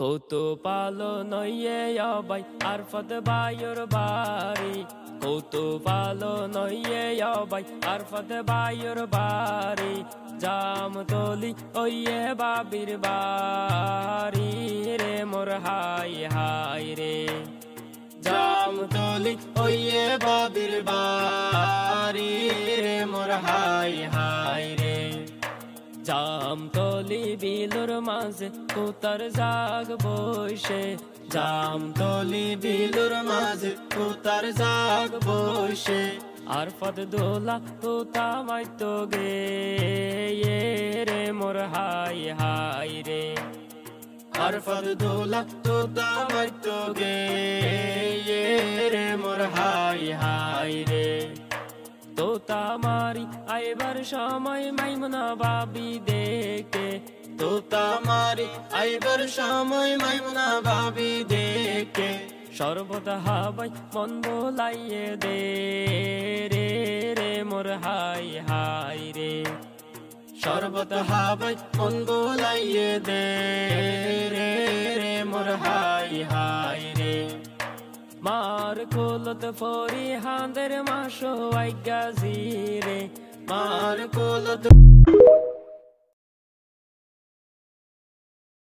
Couto পালো নইয়ে অবাই আরফত বায়ুর বাড়ি কৌতো পালো নইয়ে অবাই আরফত বায়ুর বাড়ি জাম তলি ওইয়ে বাবির বাড়ি রে মোর হাই হাই রে জাম তলি ওইয়ে বাবির বাড়ি রে মোর হাই হাই রে জাম তলি বিলুর মাঝে কুতার জাগ বসে জাম তলি বিলুর মাঝে কুতার জাগ বসে আরফত দোলা তুতা মাইতো গে রে মোর হাই হাই রে আরফত দোলা তুতা মাইতো গে রে মোর হাই হাই রে তোতা মারি আইবার সময় মাইমুনা বাবি দেখে তোতা মারি আইবার সময় মাইমুনা বাবি দেখে সর্বদা হাবাই মন বোলাইয়ে দে রে রে মোর হাই হাই রে সর্বদা হাবাই মন বোলাইয়ে দে রে রে মোর হাই হাই রে মার কোলত ফরি হাঁদের মাসো আইগা জিরে মার কোলত